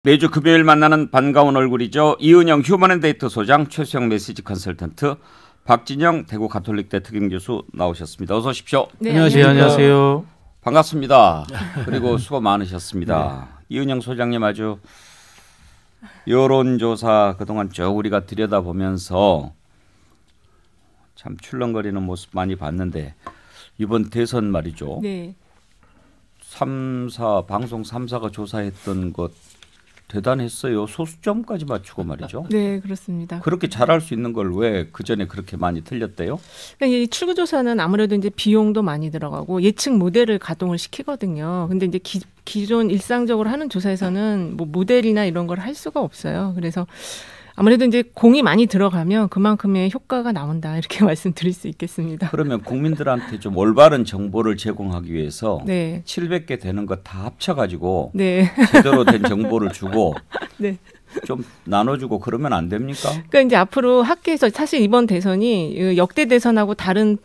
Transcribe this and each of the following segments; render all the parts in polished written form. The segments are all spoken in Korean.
매주 금요일 만나는 반가운 얼굴이죠. 이은영 휴먼앤데이터 소장, 최수영 메시지 컨설턴트, 박진영 대구 가톨릭대 특임교수 나오셨습니다. 어서 오십시오. 네, 안녕하세요. 반갑습니다. 그리고 수고 많으셨습니다. 네. 이은영 소장님 아주 여론조사 그동안 쭉 우리가 들여다보면서 참 출렁거리는 모습 많이 봤는데 이번 대선 말이죠. 네. 방송 3사가 조사했던 것 대단했어요. 소수점까지 맞추고 말이죠. 네, 그렇습니다. 그렇게 잘할 수 있는 걸 왜 그전에 그렇게 많이 틀렸대요? 그러니까 이 출구조사는 아무래도 이제 비용도 많이 들어가고 예측 모델을 가동을 시키거든요. 근데 이제 기존 일상적으로 하는 조사에서는 뭐 모델이나 이런 걸 할 수가 없어요. 그래서 아무래도 이제 공이 많이 들어가면 그만큼의 효과가 나온다 이렇게 말씀드릴 수 있겠습니다. 그러면 국민들한테 좀 올바른 정보를 제공하기 위해서 네. 700개 되는 거 다 합쳐가지고 네. 제대로 된 정보를 주고 네. 좀 나눠주고 그러면 안 됩니까? 그러니까 이제 앞으로 학계에서 사실 이번 대선이 역대 대선하고 다른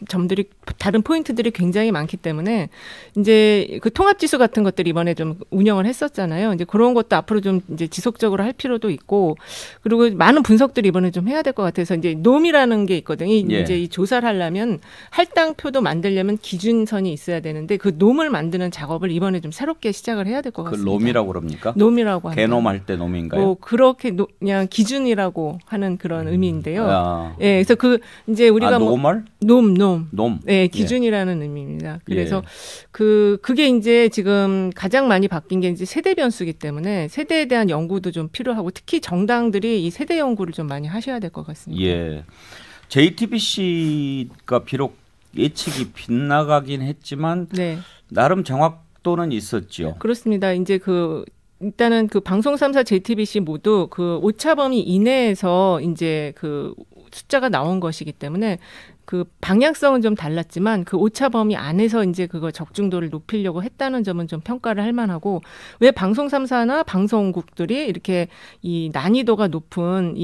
포인트들이 굉장히 많기 때문에 이제 그 통합지수 같은 것들 이번에 좀 운영을 했었잖아요. 이제 그런 것도 앞으로 좀 이제 지속적으로 할 필요도 있고 그리고 많은 분석들을 이번에 좀 해야 될 것 같아서 이제 놈이라는 게 있거든요. 예. 이제 이 조사를 하려면 할당표도 만들려면 기준선이 있어야 되는데 그 놈을 만드는 작업을 이번에 좀 새롭게 시작을 해야 될 것 같습니다. 그 놈이라고 그럽니까? 놈이라고 합니다. 개놈 할 때 놈인가요? 뭐 그렇게 그냥 기준이라고 하는 그런 의미인데요. 아. 예, 그래서 그 이제 우리가 노말? 놈. 예, 기준이라는 의미입니다. 그래서 그게 이제 지금 가장 많이 바뀐 게 이제 세대 변수기 때문에 세대에 대한 연구도 좀 필요하고 특히 정당들이 이 세대 연구를 좀 많이 하셔야 될 것 같습니다. 예. JTBC가 비록 예측이 빗나가긴 했지만 네. 나름 정확도는 있었죠. 그렇습니다. 이제 일단은 그 방송 3사 JTBC 모두 그 오차 범위 이내에서 이제 그 숫자가 나온 것이기 때문에 그 방향성은 좀 달랐지만 그 오차 범위 안에서 이제 그거 적중도를 높이려고 했다는 점은 좀 평가를 할 만하고 왜 방송 3사나 방송국들이 이렇게 이 난이도가 높은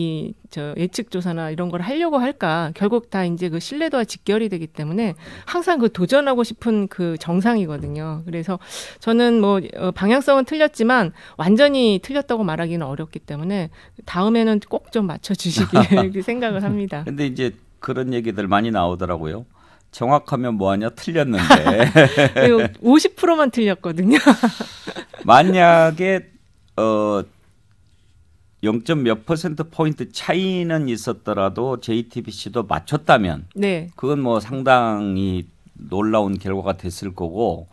예측 조사나 이런 걸 하려고 할까? 결국 다 이제 그 신뢰도와 직결이 되기 때문에 항상 그 도전하고 싶은 그 정상이거든요. 그래서 저는 뭐 방향성은 틀렸지만 완전히 틀렸다고 말하기는 어렵기 때문에 다음에는 꼭 좀 맞춰 주시길 생각을 합니다. 근데 이제 그런 얘기들 많이 나오더라고요. 정확하면 뭐하냐 틀렸는데 50%만 틀렸거든요. 만약에 0.몇 %포인트 차이는 있었더라도 JTBC도 맞췄다면 네. 그건 뭐 상당히 놀라운 결과가 됐을 거고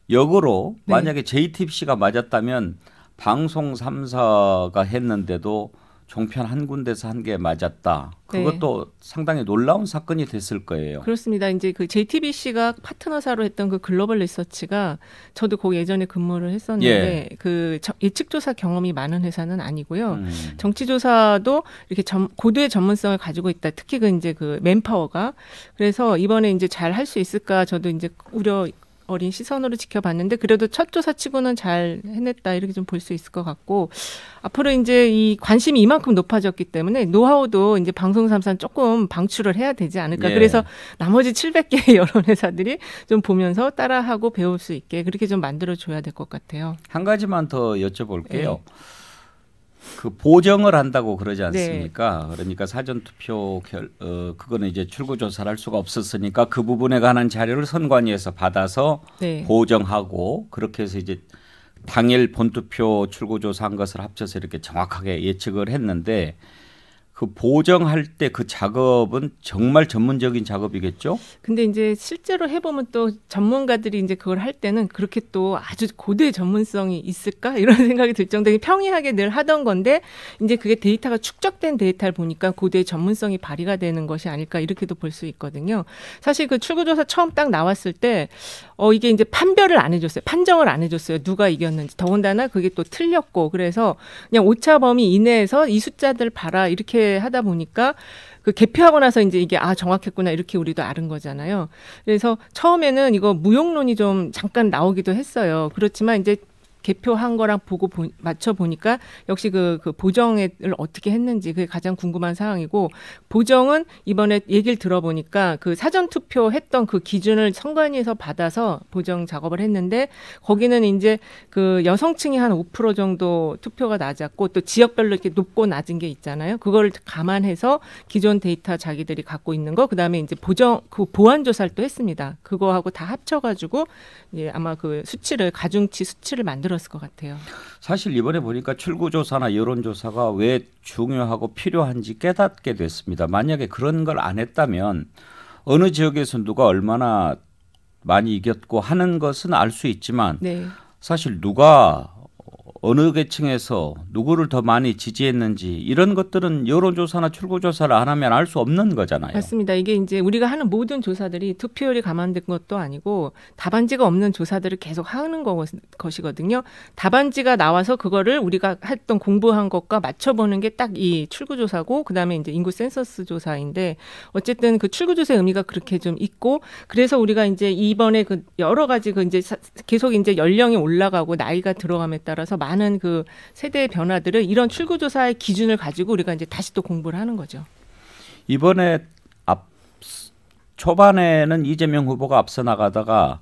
역으로 네. 만약에 JTBC가 맞았다면 방송 3사가 했는데도 종편 한 군데서 한 개 맞았다. 그것도 네. 상당히 놀라운 사건이 됐을 거예요. 그렇습니다. 이제 그 JTBC가 파트너사로 했던 그 글로벌 리서치가 저도 거기 예전에 근무를 했었는데 그 예측조사 경험이 많은 회사는 아니고요. 정치조사도 이렇게 고도의 전문성을 가지고 있다. 특히 이제 그 맨파워가 그래서 이번에 이제 잘 할 수 있을까 저도 이제 어린 시선으로 지켜봤는데 그래도 첫 조사치고는 잘 해냈다 이렇게 좀 볼 수 있을 것 같고 앞으로 이제 이 관심이 이만큼 높아졌기 때문에 노하우도 이제 방송 3사는 조금 방출을 해야 되지 않을까. 그래서 나머지 700개의 여론회사들이 좀 보면서 따라하고 배울 수 있게 그렇게 좀 만들어줘야 될 것 같아요. 한 가지만 더 여쭤볼게요. 그 보정을 한다고 그러지 않습니까? 네. 그러니까 사전투표 그거는 이제 출구조사를 할 수가 없었으니까 그 부분에 관한 자료를 선관위에서 받아서 보정하고 그렇게 해서 이제 당일 본투표 출구조사한 것을 합쳐서 이렇게 정확하게 예측을 했는데 그 보정할 때 그 작업은 정말 전문적인 작업이겠죠? 근데 이제 실제로 해보면 또 전문가들이 이제 그걸 할 때는 그렇게 또 아주 고도의 전문성이 있을까? 이런 생각이 들 정도로 평이하게 늘 하던 건데 이제 그게 데이터가 축적된 데이터를 보니까 고도의 전문성이 발휘가 되는 것이 아닐까 이렇게도 볼 수 있거든요. 사실 그 출구조사 처음 딱 나왔을 때 이게 이제 판별을 안 해줬어요. 판정을 안 해줬어요. 누가 이겼는지. 더군다나 그게 또 틀렸고 그래서 그냥 오차 범위 이내에서 이 숫자들 봐라 이렇게 하다 보니까 그 개표하고 나서 이제 이게 정확했구나 이렇게 우리도 아는 거잖아요. 그래서 처음에는 이거 무용론이 좀 잠깐 나오기도 했어요. 그렇지만 이제 개표한 거랑 보고 맞춰 보니까 역시 그 보정을 어떻게 했는지 그게 가장 궁금한 사항이고, 보정은 이번에 얘기를 들어보니까 그 사전 투표했던 그 기준을 선관위에서 받아서 보정 작업을 했는데, 거기는 이제 그 여성층이 한 5% 정도 투표가 낮았고 또 지역별로 이렇게 높고 낮은 게 있잖아요. 그걸 감안해서 기존 데이터 자기들이 갖고 있는 거, 그다음에 이제 그 보완 조사를 또 했습니다. 그거하고 다 합쳐가지고 예, 아마 그 수치를 가중치 수치를 만들었을 것 같아요. 사실 이번에 보니까 출구조사나 여론조사가 왜 중요하고 필요한지 깨닫게 됐습니다. 만약에 그런 걸 안 했다면 어느 지역에서 누가 얼마나 많이 이겼고 하는 것은 알 수 있지만 네. 사실 누가 어느 계층에서 누구를 더 많이 지지했는지 이런 것들은 여론조사나 출구조사를 안 하면 알 수 없는 거잖아요. 맞습니다. 이게 이제 우리가 하는 모든 조사들이 투표율이 감안된 것도 아니고 답안지가 없는 조사들을 계속 하는 것이거든요. 답안지가 나와서 그거를 우리가 했던 공부한 것과 맞춰보는 게 딱 이 출구조사고, 그다음에 이제 인구 센서스 조사인데, 어쨌든 그 출구조사의 의미가 그렇게 좀 있고, 그래서 우리가 이제 이번에 그 여러 가지 그 이제 계속 이제 연령이 올라가고 나이가 들어감에 따라서 많은 그 세대의 변화들을 이런 출구조사의 기준을 가지고 우리가 이제 다시 또 공부를 하는 거죠. 이번에 초반에는 이재명 후보가 앞서 나가다가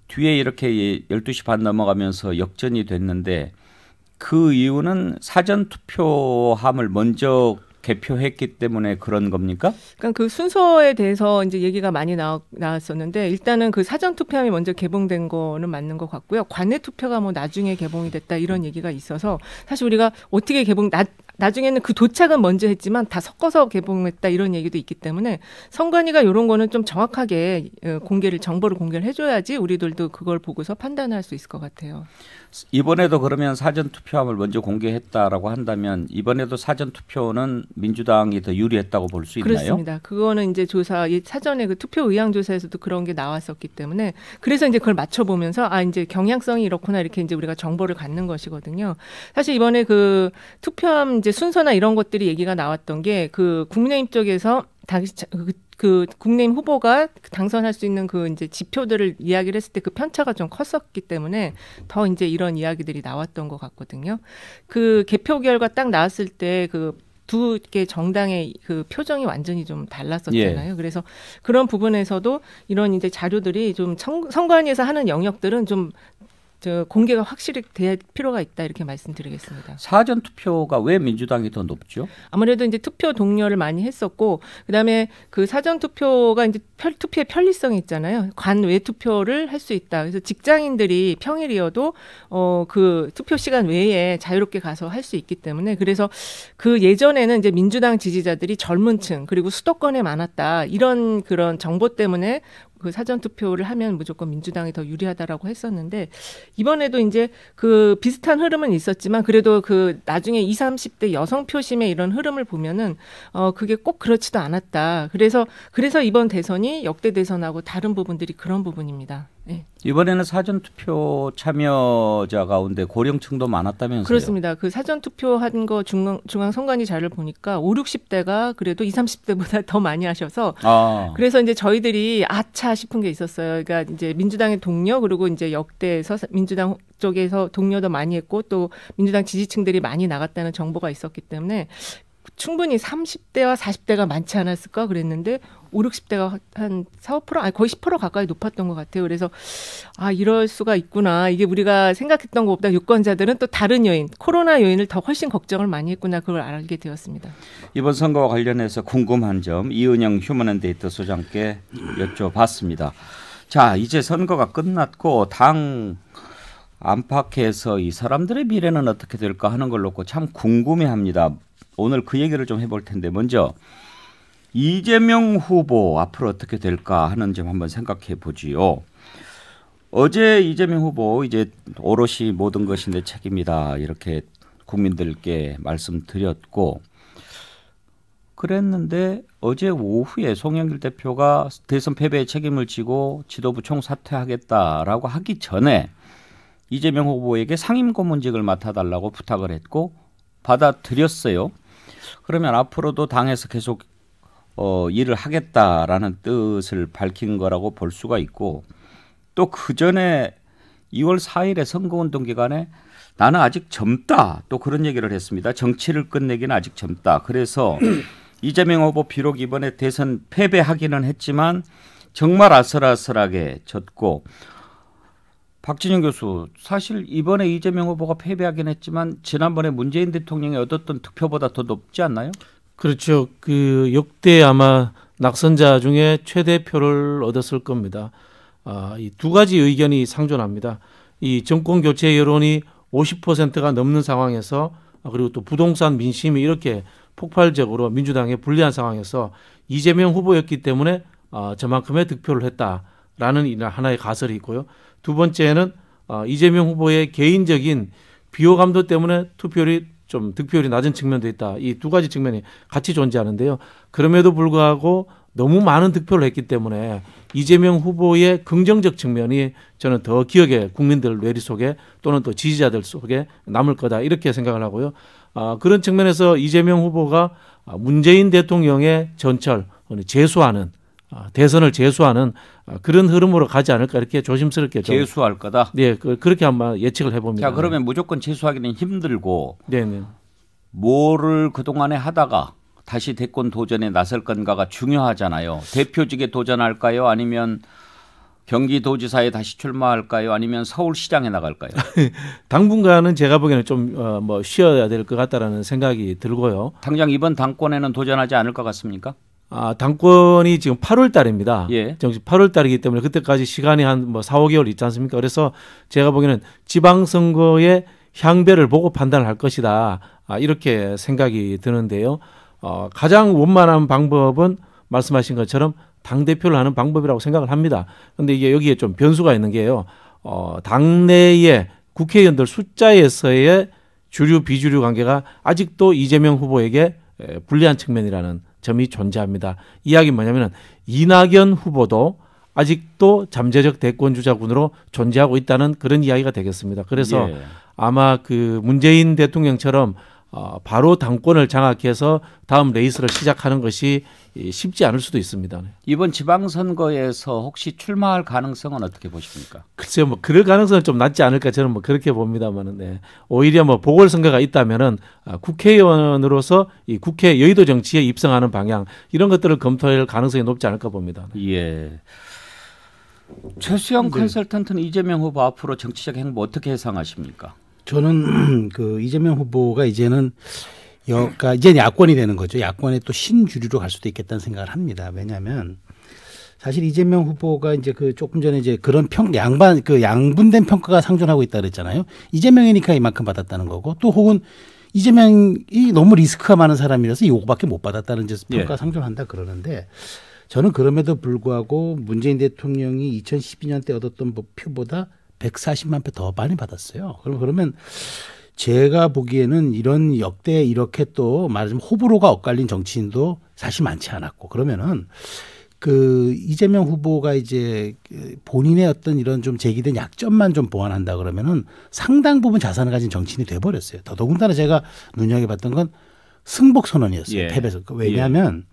뒤에 이렇게 12시 반 넘어가면서 역전이 됐는데, 그 이유는 사전 투표함을 먼저 개표했기 때문에 그런 겁니까? 그러니까 그 순서에 대해서 이제 얘기가 많이 나왔었는데, 일단은 그 사전 투표함이 먼저 개봉된 거는 맞는 것 같고요. 관내 투표가 뭐 나중에 개봉이 됐다 이런 얘기가 있어서, 사실 우리가 어떻게 나중에는 그 도착은 먼저 했지만 다 섞어서 개봉했다 이런 얘기도 있기 때문에 선관위가 이런 거는 좀 정확하게 정보를 공개를 해줘야지 우리들도 그걸 보고서 판단할 수 있을 것 같아요. 이번에도 그러면 사전 투표함을 먼저 공개했다라고 한다면 이번에도 사전 투표는 민주당이 더 유리했다고 볼 수 있나요? 그렇습니다. 그거는 이제 사전에 그 투표 의향 조사에서도 그런 게 나왔었기 때문에, 그래서 이제 그걸 맞춰보면서 이제 경향성이 이렇구나 이렇게 이제 우리가 정보를 갖는 것이거든요. 사실 이번에 그 투표함 이제 순서나 이런 것들이 얘기가 나왔던 게, 그 국민의힘 쪽에서 그 국민의힘 후보가 당선할 수 있는 그 이제 지표들을 이야기를 했을 때 그 편차가 좀 컸었기 때문에 더 이제 이런 이야기들이 나왔던 것 같거든요. 그 개표 결과 딱 나왔을 때 그 두 개 정당의 그 표정이 완전히 좀 달랐었잖아요. 예. 그래서 그런 부분에서도 이런 이제 자료들이 좀 선관위에서 하는 영역들은 좀 공개가 확실히 될 필요가 있다 이렇게 말씀드리겠습니다. 사전 투표가 왜 민주당이 더 높죠? 아무래도 이제 투표 동료를 많이 했었고, 그다음에 그 사전 투표가 이제 투표의 편리성이 있잖아요. 관외 투표를 할 수 있다. 그래서 직장인들이 평일이어도 그 투표 시간 외에 자유롭게 가서 할 수 있기 때문에, 그래서 그 예전에는 이제 민주당 지지자들이 젊은층 그리고 수도권에 많았다 이런 그런 정보 때문에 그 사전 투표를 하면 무조건 민주당이 더 유리하다라고 했었는데, 이번에도 이제 그 비슷한 흐름은 있었지만 그래도 그 나중에 20, 30대 여성 표심의 이런 흐름을 보면은 그게 꼭 그렇지도 않았다. 그래서 이번 대선이 역대 대선하고 다른 부분들이 그런 부분입니다. 네. 이번에는 사전투표 참여자 가운데 고령층도 많았다면서요? 그렇습니다. 그 사전투표한 거 중앙선관위 자료를 보니까 5, 60대가 그래도 20, 30대보다 더 많이 하셔서 그래서 이제 저희들이 아차 싶은 게 있었어요. 그러니까 이제 민주당의 동료, 그리고 이제 역대에서 민주당 쪽에서 동료도 많이 했고 또 민주당 지지층들이 많이 나갔다는 정보가 있었기 때문에 충분히 30대와 40대가 많지 않았을까 그랬는데 5, 60대가 한 4, 5%? 아니 거의 10% 가까이 높았던 것 같아요. 그래서 이럴 수가 있구나. 이게 우리가 생각했던 것보다 유권자들은 또 다른 요인, 코로나 요인을 더 훨씬 걱정을 많이 했구나. 그걸 알게 되었습니다. 이번 선거와 관련해서 궁금한 점 이은영 휴먼앤데이터 소장께 여쭤봤습니다. 자, 이제 선거가 끝났고 당 안팎에서 이 사람들의 미래는 어떻게 될까 하는 걸 놓고 참 궁금해합니다. 오늘 그 얘기를 좀 해볼 텐데 먼저 이재명 후보 앞으로 어떻게 될까 하는 점 한번 생각해 보지요. 어제 이재명 후보 이제 오롯이 모든 것이 내 책임이다 이렇게 국민들께 말씀드렸고 그랬는데 어제 오후에 송영길 대표가 대선 패배의 책임을 지고 지도부 총사퇴하겠다라고 하기 전에 이재명 후보에게 상임고문직을 맡아달라고 부탁을 했고 받아들였어요. 그러면 앞으로도 당에서 계속 일을 하겠다라는 뜻을 밝힌 거라고 볼 수가 있고 또 그 전에 2월 4일에 선거운동 기간에 나는 아직 젊다 또 그런 얘기를 했습니다. 정치를 끝내기는 아직 젊다. 그래서 이재명 후보 비록 이번에 대선 패배하기는 했지만 정말 아슬아슬하게 졌고 박진영 교수 사실 이번에 이재명 후보가 패배하긴 했지만 지난번에 문재인 대통령이 얻었던 득표보다 더 높지 않나요? 그렇죠. 그 역대 아마 낙선자 중에 최대 표를 얻었을 겁니다. 이 두 가지 의견이 상존합니다. 이 정권 교체 여론이 50%가 넘는 상황에서 그리고 또 부동산 민심이 이렇게 폭발적으로 민주당에 불리한 상황에서 이재명 후보였기 때문에 저만큼의 득표를 했다라는 하나의 가설이 있고요. 두 번째는 이재명 후보의 개인적인 비호감도 때문에 득표율이 낮은 측면도 있다. 이 두 가지 측면이 같이 존재하는데요. 그럼에도 불구하고 너무 많은 득표를 했기 때문에 이재명 후보의 긍정적 측면이 저는 더 기억에 국민들 뇌리 속에 또는 또 지지자들 속에 남을 거다 이렇게 생각을 하고요. 그런 측면에서 이재명 후보가 문재인 대통령의 전철 재수하는 대선을 재수하는 그런 흐름으로 가지 않을까 이렇게 조심스럽게 좀 재수할 거다. 네, 그렇게 한번 예측을 해봅니다. 자, 그러면 무조건 재수하기는 힘들고 네네. 뭐를 그동안에 하다가 다시 대권 도전에 나설 건가가 중요하잖아요. 대표직에 도전할까요? 아니면 경기도지사에 다시 출마할까요? 아니면 서울시장에 나갈까요? 당분간은 제가 보기에는 좀 쉬어야 될 것 같다라는 생각이 들고요. 당장 이번 당권에는 도전하지 않을 것 같습니까? 당권이 지금 8월 달입니다. 예. 정식 8월 달이기 때문에 그때까지 시간이 한 4, 5개월 있지 않습니까? 그래서 제가 보기에는 지방선거의 향배를 보고 판단을 할 것이다. 이렇게 생각이 드는데요. 가장 원만한 방법은 말씀하신 것처럼 당대표를 하는 방법이라고 생각을 합니다. 그런데 이게 여기에 좀 변수가 있는 게요. 당내의 국회의원들 숫자에서의 주류 비주류 관계가 아직도 이재명 후보에게 불리한 측면이라는 점이 존재합니다. 이야기는 뭐냐면 이낙연 후보도 아직도 잠재적 대권 주자군으로 존재하고 있다는 그런 이야기가 되겠습니다. 그래서 예. 아마 그 문재인 대통령처럼 바로 당권을 장악해서 다음 레이스를 시작하는 것이 쉽지 않을 수도 있습니다. 이번 지방선거에서 혹시 출마할 가능성은 어떻게 보십니까? 글쎄요, 그럴 가능성은 좀 낮지 않을까 저는 그렇게 봅니다만은, 네. 오히려 보궐선거가 있다면은 국회의원으로서 이 국회 여의도 정치에 입성하는 방향 이런 것들을 검토할 가능성이 높지 않을까 봅니다. 예. 최수영 컨설턴트는 이재명 후보 앞으로 정치적 행보 어떻게 예상하십니까? 저는 그 이재명 후보가 이제는 이제 야권이 되는 거죠. 야권의 또 신주류로 갈 수도 있겠다는 생각을 합니다. 왜냐하면 사실 이재명 후보가 이제 그 조금 전에 이제 그런 양분된 평가가 상존하고 있다 그랬잖아요. 이재명이니까 이만큼 받았다는 거고 또 혹은 이재명이 너무 리스크가 많은 사람이라서 이거밖에 못 받았다는 이제 평가가 상존한다 그러는데 저는 그럼에도 불구하고 문재인 대통령이 2012년 때 얻었던 표보다 140만 표 더 많이 받았어요. 그러면 제가 보기에는 이런 역대 이렇게 또 말하자면 호불호가 엇갈린 정치인도 사실 많지 않았고 그러면은 그 이재명 후보가 이제 본인의 어떤 이런 좀 제기된 약점만 좀 보완한다 그러면은 상당 부분 자산을 가진 정치인이 돼버렸어요. 더더군다나 제가 눈여겨봤던 건 승복 선언이었어요. 예. 패배에서. 왜냐하면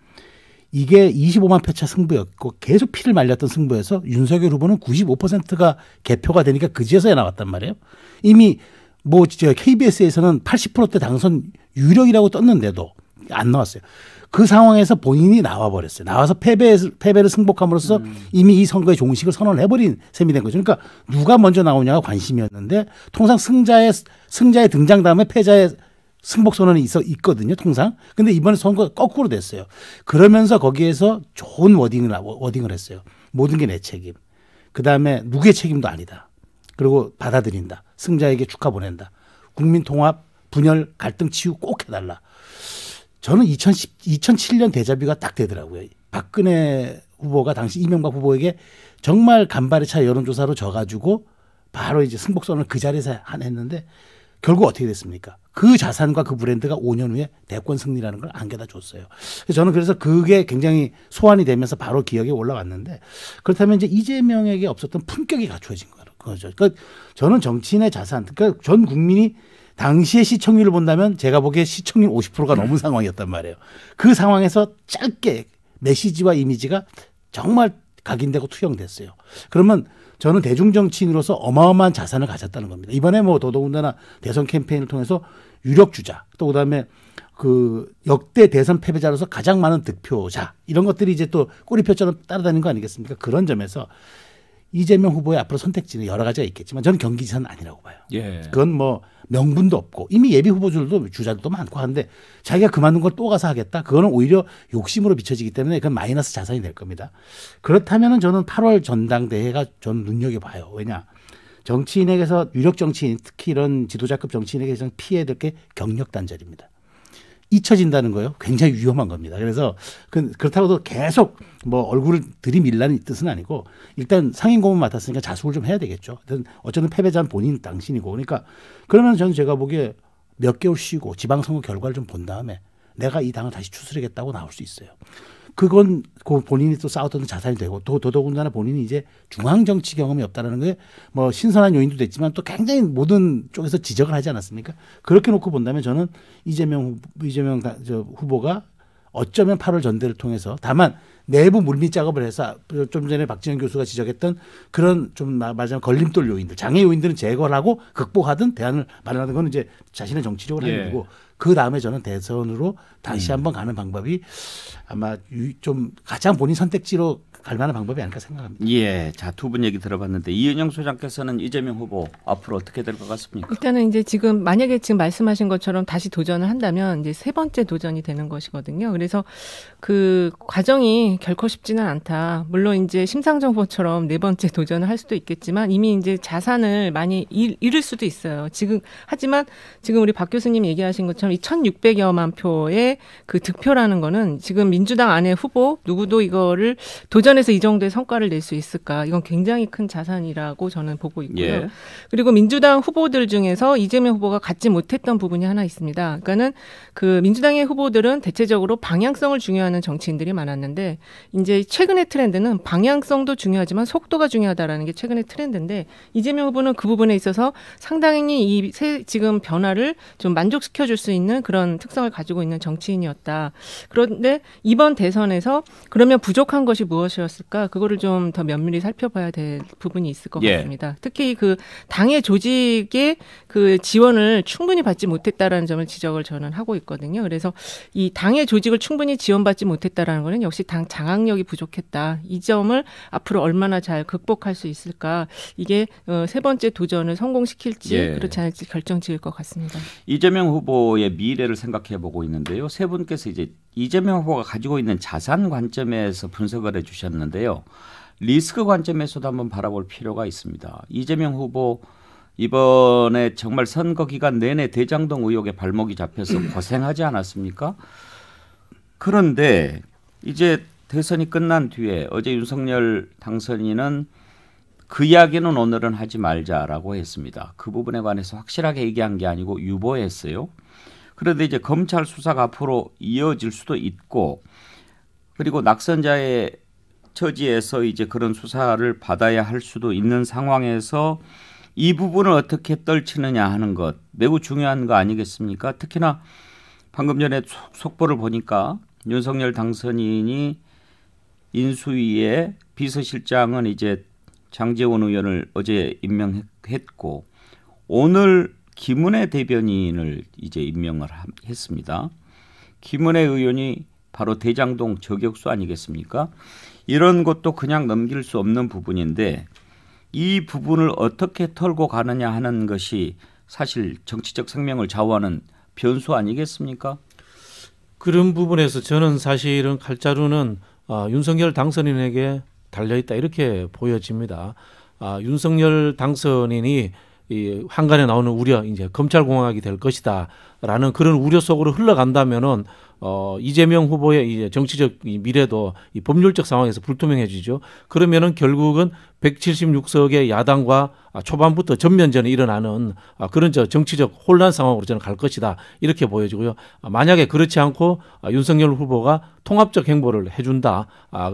이게 25만 표 차 승부였고 계속 피를 말렸던 승부에서 윤석열 후보는 95%가 개표가 되니까 그제서야 나왔단 말이에요. 이미 KBS에서는 80%대 당선 유력이라고 떴는데도 안 나왔어요. 그 상황에서 본인이 나와버렸어요. 나와서 패배를 승복함으로써 이미 이 선거의 종식을 선언을 해버린 셈이 된 거죠. 그러니까 누가 먼저 나오냐가 관심이었는데 통상 승자의 등장 다음에 패자의 승복 선언이 있거든요, 통상. 근데 이번에 선거가 거꾸로 됐어요. 그러면서 거기에서 좋은 워딩을 했어요. 모든 게 내 책임. 그 다음에 누구의 책임도 아니다. 그리고 받아들인다. 승자에게 축하 보낸다. 국민 통합, 분열, 갈등 치유 꼭 해달라. 저는 2007년 데자뷰가 딱 되더라고요. 박근혜 후보가 당시 이명박 후보에게 정말 간발의 차 여론조사로 져가지고 바로 이제 승복 선언을 그 자리에서 했는데 결국 어떻게 됐습니까? 그 자산과 그 브랜드가 5년 후에 대권 승리라는 걸 안겨다 줬어요. 저는 그래서 그게 굉장히 소환이 되면서 바로 기억에 올라왔는데 그렇다면 이제 이재명에게 없었던 품격이 갖추어진 거죠. 그러니까 저는 정치인의 자산, 그러니까 전 국민이 당시의 시청률을 본다면 제가 보기에 시청률 50%가 넘은 상황이었단 말이에요. 그 상황에서 짧게 메시지와 이미지가 정말 각인되고 투영됐어요. 그러면 저는 대중정치인으로서 어마어마한 자산을 가졌다는 겁니다. 이번에 뭐 더더군다나 대선 캠페인을 통해서 유력 주자, 또 그다음에 그 역대 대선 패배자로서 가장 많은 득표자, 이런 것들이 이제 또 꼬리표처럼 따라다니는 거 아니겠습니까? 그런 점에서 이재명 후보의 앞으로 선택지는 여러 가지가 있겠지만 저는 경기지사는 아니라고 봐요. 예. 그건 뭐 명분도 없고 이미 예비 후보들도 주자들도 많고 하는데 자기가 그만둔 걸 또 가서 하겠다? 그거는 오히려 욕심으로 비춰지기 때문에 그건 마이너스 자산이 될 겁니다. 그렇다면은 저는 8월 전당대회가 저는 눈여겨봐요. 왜냐? 정치인에게서 유력 정치인, 특히 이런 지도자급 정치인에게서 피해야 될 게 경력 단절입니다. 잊혀진다는 거예요. 굉장히 위험한 겁니다. 그래서 그렇다고도 계속 뭐 얼굴을 들이밀라는 뜻은 아니고 일단 상임 고문 맡았으니까 자숙을 좀 해야 되겠죠. 어쨌든 패배자는 본인 당신이고 그러니까 그러면 저는 제가 보기에 몇 개월 쉬고 지방선거 결과를 좀 본 다음에 내가 이 당을 다시 추스르겠다고 나올 수 있어요. 그건 그 본인이 또 쌓았던 자산이 되고 또 더더군다나 본인이 이제 중앙 정치 경험이 없다라는 게 뭐 신선한 요인도 됐지만 또 굉장히 모든 쪽에서 지적을 하지 않았습니까? 그렇게 놓고 본다면 저는 이재명 후보가 어쩌면 8월 전대를 통해서 다만 내부 물밑 작업을 해서 좀 전에 박지원 교수가 지적했던 그런 좀 말하자면 걸림돌 요인들, 장애 요인들은 제거를 하고 극복하든 대안을 마련하는 건 이제 자신의 정치적으로 하는 거고 그 다음에 저는 대선으로 다시 한번 가는 방법이 아마 좀 가장 본인 선택지로 갈 만한 방법이 아닐까 생각합니다. 예, 자, 두 분 얘기 들어봤는데 이은영 소장께서는 이재명 후보 앞으로 어떻게 될 것 같습니까? 일단은 이제 지금 만약에 지금 말씀하신 것처럼 다시 도전을 한다면 이제 세 번째 도전이 되는 것이거든요. 그래서 그 과정이 결코 쉽지는 않다. 물론 이제 심상정 후보처럼 네 번째 도전을 할 수도 있겠지만 이미 이제 자산을 많이 잃을 수도 있어요. 하지만 지금 우리 박 교수님 얘기하신 것처럼 이 1,600여만 표의 그 득표라는 거는 지금 민주당 안에 후보 누구도 이거를 도전해서 이 정도의 성과를 낼 수 있을까? 이건 굉장히 큰 자산이라고 저는 보고 있고요. 예. 그리고 민주당 후보들 중에서 이재명 후보가 갖지 못했던 부분이 하나 있습니다. 그러니까는 그 민주당의 후보들은 대체적으로 방향성을 중요하는 정치인들이 많았는데 이제 최근의 트렌드는 방향성도 중요하지만 속도가 중요하다라는 게 최근의 트렌드인데 이재명 후보는 그 부분에 있어서 상당히 이 지금 변화를 좀 만족시켜 줄 수 있는 그런 특성을 가지고 있는 정치인이었다. 그런데 이번 대선에서 그러면 부족한 것이 무엇이었을까? 그거를 좀 더 면밀히 살펴봐야 될 부분이 있을 것 같습니다. 특히 그 당의 조직의 그 지원을 충분히 받지 못했다라는 점을 지적을 저는 하고 있거든요. 그래서 이 당의 조직을 충분히 지원받지 못했다라는 거는 역시 당 장악력이 부족했다. 이 점을 앞으로 얼마나 잘 극복할 수 있을까? 이게 세 번째 도전을 성공시킬지 그렇지 않을지 결정지을 것 같습니다. 이재명 후보의 미래를 생각해 보고 있는데요. 세 분께서 이제 이재명 후보가 가지고 있는 자산 관점에서 분석을 해 주셨는데요. 리스크 관점에서도 한번 바라볼 필요가 있습니다. 이재명 후보 이번에 정말 선거 기간 내내 대장동 의혹에 발목이 잡혀서 고생하지 않았습니까? 그런데 이제 대선이 끝난 뒤에 어제 윤석열 당선인은 그 이야기는 오늘은 하지 말자라고 했습니다. 그 부분에 관해서 확실하게 얘기한 게 아니고 유보했어요. 그런데 이제 검찰 수사가 앞으로 이어질 수도 있고 그리고 낙선자의 처지에서 이제 그런 수사를 받아야 할 수도 있는 상황에서 이 부분을 어떻게 떨치느냐 하는 것 매우 중요한 거 아니겠습니까? 특히나 방금 전에 속보를 보니까 윤석열 당선인이 인수위에 비서실장은 이제 장제원 의원을 어제 임명했고 오늘 김은혜 대변인을 이제 임명을 했습니다. 김은혜 의원이 바로 대장동 저격수 아니겠습니까? 이런 것도 그냥 넘길 수 없는 부분인데 이 부분을 어떻게 털고 가느냐 하는 것이 사실 정치적 생명을 좌우하는 변수 아니겠습니까? 그런 부분에서 저는 사실은 칼자루는 윤석열 당선인에게 달려있다 이렇게 보여집니다. 윤석열 당선인이 이 한간에 나오는 우려, 이제 검찰공화국이 될 것이다라는 그런 우려 속으로 흘러간다면은 이재명 후보의 이제 정치적 미래도 이 법률적 상황에서 불투명해지죠. 그러면은 결국은 176석의 야당과 초반부터 전면전에 일어나는 그런 정치적 혼란 상황으로 저는 갈 것이다 이렇게 보여지고요. 만약에 그렇지 않고 윤석열 후보가 통합적 행보를 해준다.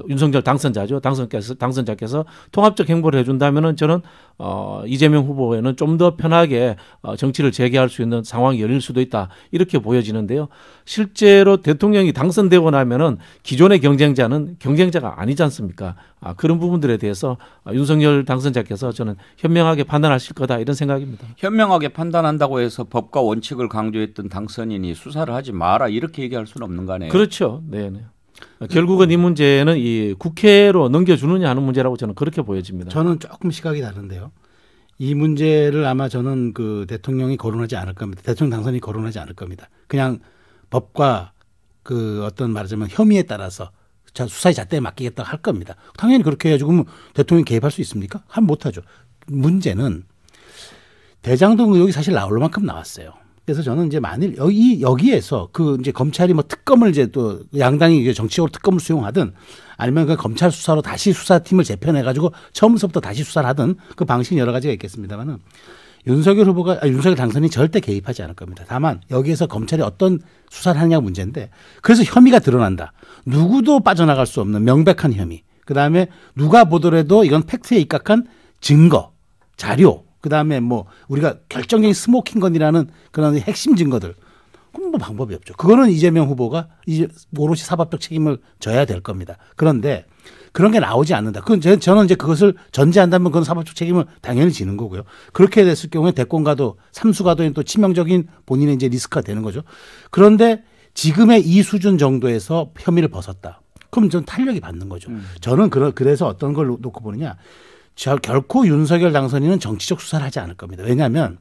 윤석열 당선자죠. 당선자께서 통합적 행보를 해준다면은 저는 이재명 후보에는 좀 더 편하게 정치를 재개할 수 있는 상황이 열릴 수도 있다 이렇게 보여지는데요. 실제로 오히려 대통령이 당선되고 나면은 기존의 경쟁자는 경쟁자가 아니지 않습니까? 그런 부분들에 대해서 윤석열 당선자께서 저는 현명하게 판단하실 거다 이런 생각입니다. 현명하게 판단한다고 해서 법과 원칙을 강조했던 당선인이 수사를 하지 마라 이렇게 얘기할 수는 없는 거 아니에요? 그렇죠. 네. 결국은 이 문제는 이 국회로 넘겨주느냐 하는 문제라고 저는 그렇게 보여집니다. 저는 조금 시각이 다른데요. 이 문제를 아마 저는 그 대통령이 거론하지 않을 겁니다. 대통령 당선이 거론하지 않을 겁니다. 그냥 법과 그 어떤 말하자면 혐의에 따라서 수사의 잣대에 맡기겠다 할 겁니다. 당연히 그렇게 해야죠. 그러면 대통령이 개입할 수 있습니까? 못하죠. 문제는 대장동 의혹이 사실 나올 만큼 나왔어요. 그래서 저는 이제 만일 여기에서 그 이제 검찰이 뭐 특검을 이제 또 양당이 정치적으로 특검을 수용하든 아니면 그 검찰 수사로 다시 수사팀을 재편해가지고 처음부터 다시 수사를 하든 그 방식이 여러 가지가 있겠습니다만은 윤석열 당선인이 절대 개입하지 않을 겁니다. 다만 여기에서 검찰이 어떤 수사를 하느냐가 문제인데 그래서 혐의가 드러난다. 누구도 빠져나갈 수 없는 명백한 혐의. 그다음에 누가 보더라도 이건 팩트에 입각한 증거, 자료. 그다음에 뭐 우리가 결정적인 스모킹 건이라는 그런 핵심 증거들. 그럼 뭐 방법이 없죠. 그거는 이재명 후보가 이제 오롯이 사법적 책임을 져야 될 겁니다. 그런데 그런 게 나오지 않는다. 저는 이제 그것을 전제한다면 그건 사법적 책임을 당연히 지는 거고요. 그렇게 됐을 경우에 대권과도 삼수과도에 또 치명적인 본인의 이제 리스크가 되는 거죠. 그런데 지금의 이 수준 정도에서 혐의를 벗었다. 그럼 전 탄력이 받는 거죠. 저는 그래서 어떤 걸 놓고 보느냐. 결코 윤석열 당선인은 정치적 수사를 하지 않을 겁니다. 왜냐하면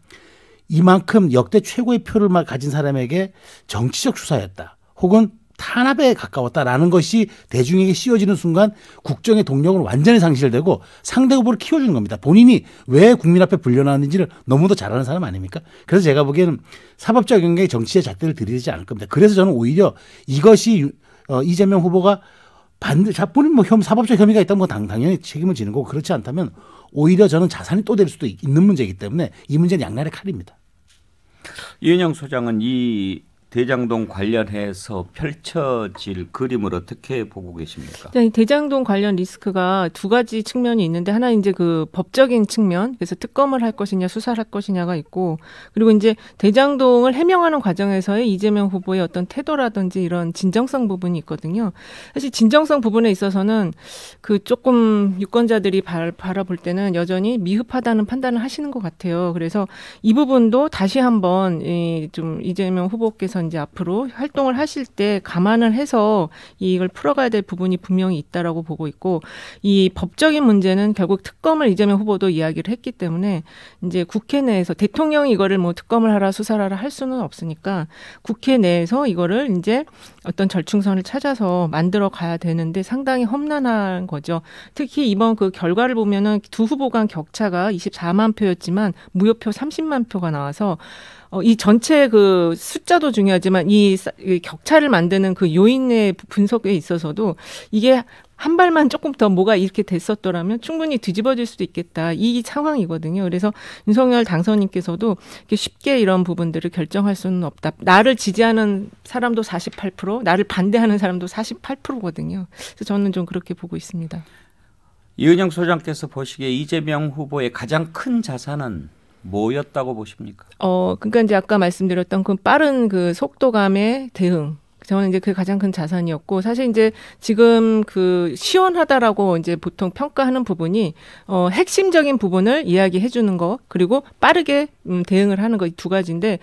이만큼 역대 최고의 표를 가진 사람에게 정치적 수사였다. 혹은 탄압에 가까웠다라는 것이 대중에게 씌워지는 순간 국정의 동력은 완전히 상실되고 상대 후보를 키워주는 겁니다. 본인이 왜 국민 앞에 불려나왔는지를 너무도 잘 아는 사람 아닙니까? 그래서 제가 보기에는 사법적 영역에 정치의 잣대를 들이지 않을 겁니다. 그래서 저는 오히려 이것이 이재명 후보가 본인 뭐 사법적 혐의가 있다면 뭐 당연히 책임을 지는 거고 그렇지 않다면 오히려 저는 자산이 또 될 수도 있는 문제이기 때문에 이 문제는 양날의 칼입니다. 이은영 소장은 이 대장동 관련해서 펼쳐질 그림을 어떻게 보고 계십니까? 대장동 관련 리스크가 두 가지 측면이 있는데 하나 이제 그 법적인 측면, 그래서 특검을 할 것이냐 수사를 할 것이냐가 있고 그리고 이제 대장동을 해명하는 과정에서의 이재명 후보의 어떤 태도라든지 이런 진정성 부분이 있거든요. 사실 진정성 부분에 있어서는 그 조금 유권자들이 바라볼 때는 여전히 미흡하다는 판단을 하시는 것 같아요. 그래서 이 부분도 다시 한번 좀 이재명 후보께서 이제 앞으로 활동을 하실 때 감안을 해서 이걸 풀어가야 될 부분이 분명히 있다라고 보고 있고 이 법적인 문제는 결국 특검을 이재명 후보도 이야기를 했기 때문에 이제 국회 내에서 대통령이 이거를 뭐 특검을 하라 수사를 하라 할 수는 없으니까 국회 내에서 이거를 이제 어떤 절충선을 찾아서 만들어 가야 되는데 상당히 험난한 거죠. 특히 이번 그 결과를 보면은 두 후보 간 격차가 24만 표였지만 무효표 30만 표가 나와서 이 전체 그 숫자도 중요하지만 이 격차를 만드는 그 요인의 분석에 있어서도 이게 한 발만 조금 더 뭐가 이렇게 됐었더라면 충분히 뒤집어질 수도 있겠다. 이 상황이거든요. 그래서 윤석열 당선인께서도 쉽게 이런 부분들을 결정할 수는 없다. 나를 지지하는 사람도 48%, 나를 반대하는 사람도 48%거든요. 그래서 저는 좀 그렇게 보고 있습니다. 이은영 소장께서 보시기에 이재명 후보의 가장 큰 자산은 뭐였다고 보십니까? 그러니까 이제 아까 말씀드렸던 그 빠른 그 속도감의 대응. 저는 이제 그게 가장 큰 자산이었고, 사실 이제 지금 그 시원하다라고 이제 보통 평가하는 부분이, 핵심적인 부분을 이야기해 주는 거, 그리고 빠르게 대응을 하는 거, 이 두 가지인데,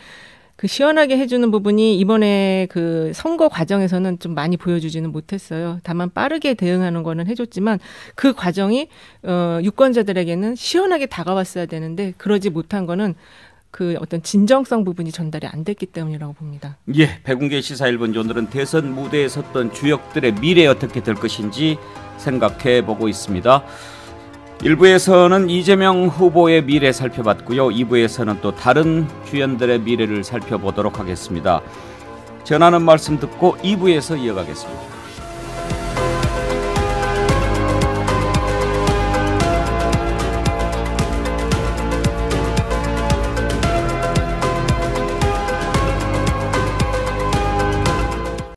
그 시원하게 해주는 부분이 이번에 그 선거 과정에서는 좀 많이 보여주지는 못했어요. 다만 빠르게 대응하는 거는 해줬지만 그 과정이 유권자들에게는 시원하게 다가왔어야 되는데 그러지 못한 거는 그 어떤 진정성 부분이 전달이 안 됐기 때문이라고 봅니다. 예, 백운계 시사 1분 오늘은 대선 무대에 섰던 주역들의 미래 어떻게 될 것인지 생각해 보고 있습니다. 1부에서는 이재명 후보의 미래 살펴봤고요. 2부에서는 또 다른 주연들의 미래를 살펴보도록 하겠습니다. 전하는 말씀 듣고 2부에서 이어가겠습니다.